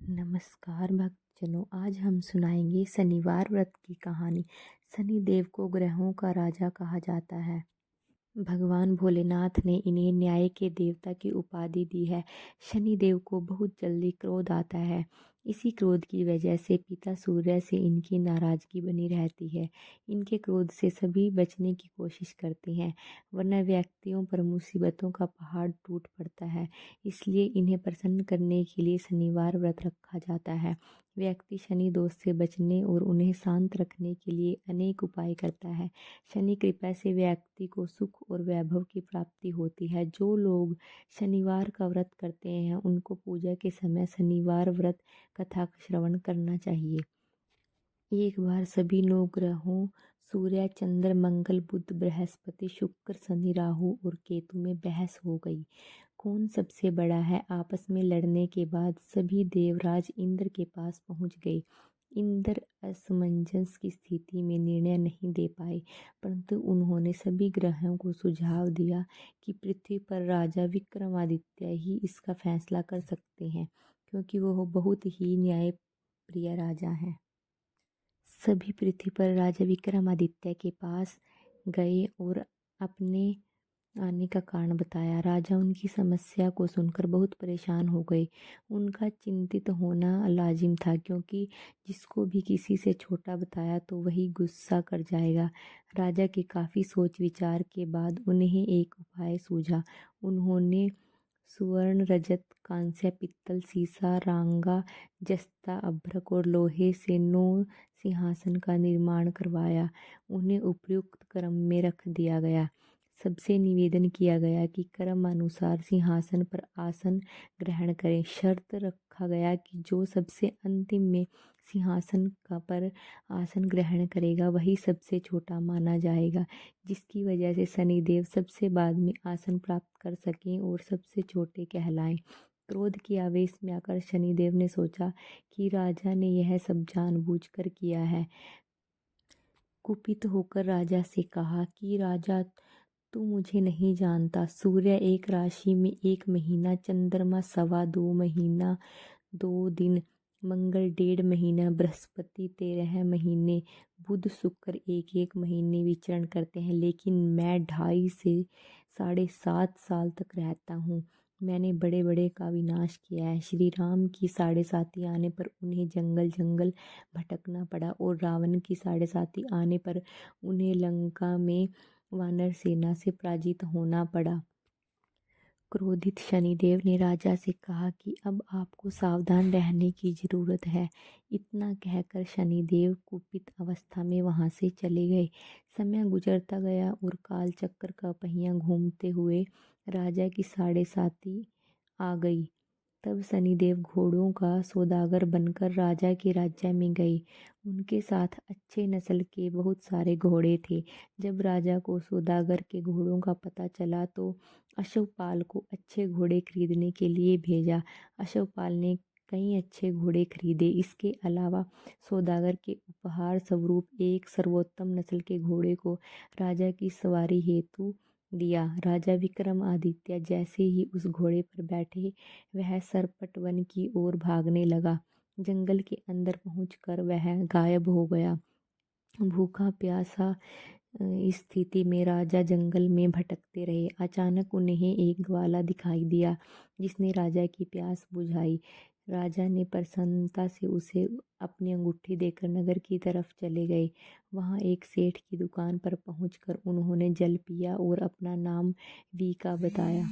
नमस्कार भक्तजनों, आज हम सुनाएंगे शनिवार व्रत की कहानी। शनिदेव को ग्रहों का राजा कहा जाता है। भगवान भोलेनाथ ने इन्हें न्याय के देवता की उपाधि दी है। शनिदेव को बहुत जल्दी क्रोध आता है। इसी क्रोध की वजह से पिता सूर्य से इनकी नाराजगी बनी रहती है। इनके क्रोध से सभी बचने की कोशिश करते हैं, वरना व्यक्तियों पर मुसीबतों का पहाड़ टूट पड़ता है। इसलिए इन्हें प्रसन्न करने के लिए शनिवार व्रत रखा जाता है। व्यक्ति शनि दोष से बचने और उन्हें शांत रखने के लिए अनेक उपाय करता है। शनि कृपा से व्यक्ति को सुख और वैभव की प्राप्ति होती है। जो लोग शनिवार का व्रत करते हैं उनको पूजा के समय शनिवार व्रत कथा का श्रवण करना चाहिए। एक बार सभी नौ ग्रहों सूर्य, चंद्र, मंगल, बुध, बृहस्पति, शुक्र, शनि, राहु और केतु में बहस हो गई। कौन सबसे बड़ा है। आपस में लड़ने के बाद सभी देवराज इंद्र के पास पहुंच गए। इंद्र असमंजस की स्थिति में निर्णय नहीं दे पाए, परंतु उन्होंने सभी ग्रहों को सुझाव दिया कि पृथ्वी पर राजा विक्रमादित्य ही इसका फैसला कर सकते हैं, क्योंकि वह बहुत ही न्यायप्रिय राजा हैं। सभी पृथ्वी पर राजा विक्रमादित्य के पास गए और अपने आने का कारण बताया। राजा उनकी समस्या को सुनकर बहुत परेशान हो गए। उनका चिंतित होना लाजिम था, क्योंकि जिसको भी किसी से छोटा बताया तो वही गुस्सा कर जाएगा। राजा के काफ़ी सोच विचार के बाद उन्हें एक उपाय सूझा। उन्होंने सुवर्ण, रजत, कांस्य, पित्तल, सीसा, रांगा, जस्ता, अभ्रक और लोहे से 9 सिंहासन का निर्माण करवाया। उन्हें उपयुक्त क्रम में रख दिया गया। सबसे निवेदन किया गया कि क्रमानुसार सिंहासन पर आसन ग्रहण करें। शर्त रखा गया कि जो सबसे अंतिम में सिंहासन का पर आसन ग्रहण करेगा वही सबसे छोटा माना जाएगा, जिसकी वजह से शनिदेव सबसे बाद में आसन प्राप्त कर सकें और सबसे छोटे कहलाएं। क्रोध के आवेश में आकर शनिदेव ने सोचा कि राजा ने यह सब जानबूझकर किया है। कुपित होकर राजा से कहा कि राजा, तू मुझे नहीं जानता। सूर्य एक राशि में 1 महीना, चंद्रमा 2.25 महीना 2 दिन, मंगल 1.5 महीना, बृहस्पति 13 महीने, बुध शुक्र 1-1 महीने विचरण करते हैं, लेकिन मैं 2.5 से 7.5 साल तक रहता हूँ। मैंने बड़े बड़े का विनाश किया है। श्री राम की 7.5 आने पर उन्हें जंगल जंगल भटकना पड़ा और रावण की 7.5 आने पर उन्हें लंका में वानर सेना से पराजित होना पड़ा। क्रोधित शनिदेव ने राजा से कहा कि अब आपको सावधान रहने की जरूरत है। इतना कहकर शनिदेव कुपित अवस्था में वहां से चले गए। समय गुजरता गया और काल चक्र का पहिया घूमते हुए राजा की 7.5 आ गई। तब शनिदेव घोड़ों का सौदागर बनकर राजा के राज्य में गए। उनके साथ अच्छे नस्ल के बहुत सारे घोड़े थे। जब राजा को सौदागर के घोड़ों का पता चला तो अश्वपाल को अच्छे घोड़े खरीदने के लिए भेजा। अश्वपाल ने कई अच्छे घोड़े खरीदे। इसके अलावा सौदागर के उपहार स्वरूप एक सर्वोत्तम नस्ल के घोड़े को राजा की सवारी हेतु दिया। राजा विक्रमादित्य जैसे ही उस घोड़े पर बैठे वह सरपट वन की ओर भागने लगा। जंगल के अंदर पहुंचकर वह गायब हो गया। भूखा प्यासा इस स्थिति में राजा जंगल में भटकते रहे। अचानक उन्हें एक ग्वाला दिखाई दिया, जिसने राजा की प्यास बुझाई। राजा ने प्रसन्नता से उसे अपनी अंगूठी देकर नगर की तरफ चले गए। वहां एक सेठ की दुकान पर पहुंचकर उन्होंने जल पिया और अपना नाम वीका बताया।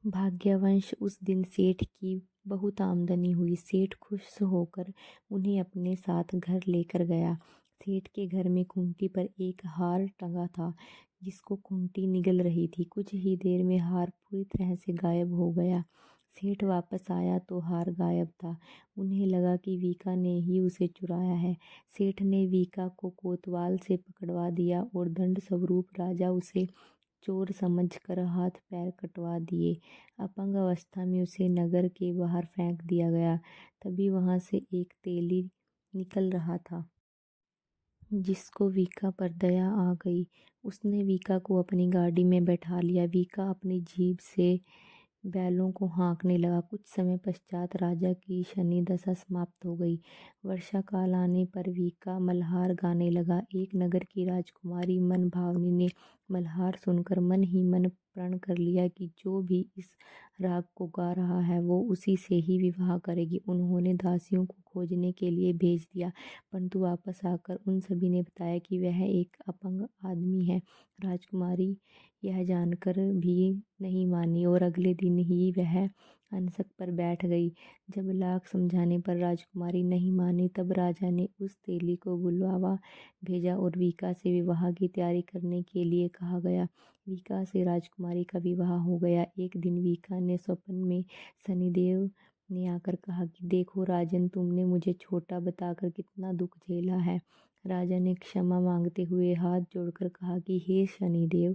भाग्यवश उस दिन सेठ की बहुत आमदनी हुई। सेठ खुश होकर उन्हें अपने साथ घर लेकर गया। सेठ के घर में खूंटी पर एक हार टंगा था, जिसको खूंटी निगल रही थी। कुछ ही देर में हार पूरी तरह से गायब हो गया। सेठ वापस आया तो हार गायब था। उन्हें लगा कि वीका ने ही उसे चुराया है। सेठ ने वीका को कोतवाल से पकड़वा दिया और दंड स्वरूप राजा उसे चोर समझकर हाथ पैर कटवा दिए। अपंग अवस्था में उसे नगर के बाहर फेंक दिया गया। तभी वहां से एक तेली निकल रहा था, जिसको वीका पर दया आ गई। उसने वीका को अपनी गाड़ी में बैठा लिया। वीका अपनी जीभ से बैलों को हाँकने लगा। कुछ समय पश्चात राजा की शनि दशा समाप्त हो गई। वर्षा काल आने पर वीका मल्हार गाने लगा। एक नगर की राजकुमारी मनभावनी ने मल्हार सुनकर मन ही मन प्रण कर लिया कि जो भी इस राग को गा रहा है वो उसी से ही विवाह करेगी। उन्होंने दासियों को खोजने के लिए भेज दिया, परंतु वापस आकर उन सभी ने बताया कि वह एक अपंग आदमी है। राजकुमारी यह जानकर भी नहीं मानी और अगले दिन ही वह अनसक पर बैठ गई। जब लाख समझाने पर राजकुमारी नहीं मानी, तब राजा ने उस तेली को बुलावा भेजा और वीका से विवाह की तैयारी करने के लिए कहा गया। वीका से राजकुमारी का विवाह हो गया। एक दिन वीका ने स्वप्न में शनिदेव ने आकर कहा कि देखो राजन, तुमने मुझे छोटा बताकर कितना दुख झेला है। राजा ने क्षमा मांगते हुए हाथ जोड़कर कहा कि हे शनिदेव,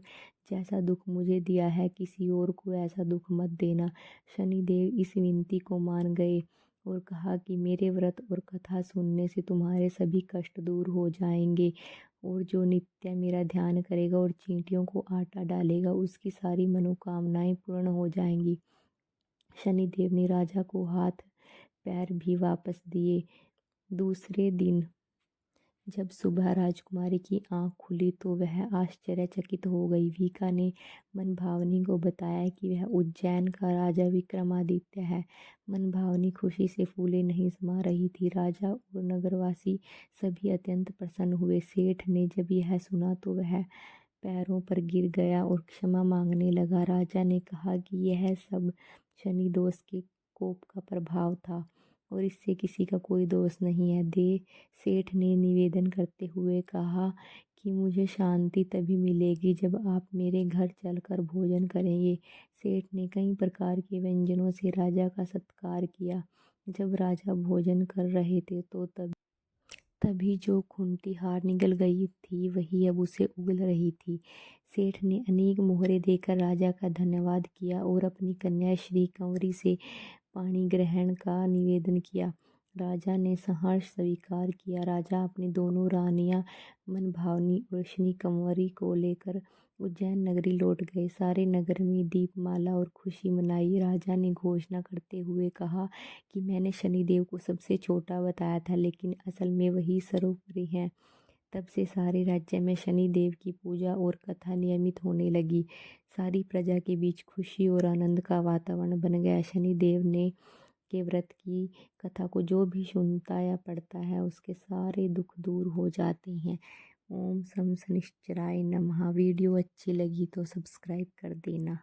जैसा दुख मुझे दिया है किसी और को ऐसा दुख मत देना। शनिदेव इस विनती को मान गए और कहा कि मेरे व्रत और कथा सुनने से तुम्हारे सभी कष्ट दूर हो जाएंगे, और जो नित्य मेरा ध्यान करेगा और चींटियों को आटा डालेगा उसकी सारी मनोकामनाएं पूर्ण हो जाएंगी। शनिदेव ने राजा को हाथ पैर भी वापस दिए। दूसरे दिन जब सुबह राजकुमारी की आंख खुली तो वह आश्चर्यचकित हो गई। वीका ने मनभावनी को बताया कि वह उज्जैन का राजा विक्रमादित्य है। मनभावनी खुशी से फूले नहीं समा रही थी। राजा और नगरवासी सभी अत्यंत प्रसन्न हुए। सेठ ने जब यह सुना तो वह पैरों पर गिर गया और क्षमा मांगने लगा। राजा ने कहा कि यह सब शनि दोष के कोप का प्रभाव था और इससे किसी का कोई दोष नहीं है। दे सेठ ने निवेदन करते हुए कहा कि मुझे शांति तभी मिलेगी जब आप मेरे घर चलकर भोजन करेंगे। सेठ ने कई प्रकार के व्यंजनों से राजा का सत्कार किया। जब राजा भोजन कर रहे थे तो तभी जो खूंटी हार निगल गई थी वही अब उसे उगल रही थी। सेठ ने अनेक मोहरे देकर राजा का धन्यवाद किया और अपनी कन्या श्री कंवरी से पाणी ग्रहण का निवेदन किया। राजा ने सहर्ष स्वीकार किया। राजा अपनी दोनों रानियां मनभावनी और श्री कंवरी को लेकर उज्जैन नगरी लौट गए। सारे नगर में दीपमाला और खुशी मनाई। राजा ने घोषणा करते हुए कहा कि मैंने शनिदेव को सबसे छोटा बताया था, लेकिन असल में वही सर्वोपरि हैं। तब से सारे राज्य में शनिदेव की पूजा और कथा नियमित होने लगी। सारी प्रजा के बीच खुशी और आनंद का वातावरण बन गया। शनिदेव ने के व्रत की कथा को जो भी सुनता या पढ़ता है उसके सारे दुख दूर हो जाते हैं। ओम शम शनिश्चराय नमः। वीडियो अच्छी लगी तो सब्सक्राइब कर देना।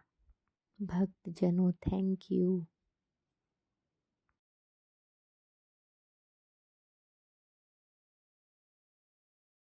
भक्तजनों, थैंक यू।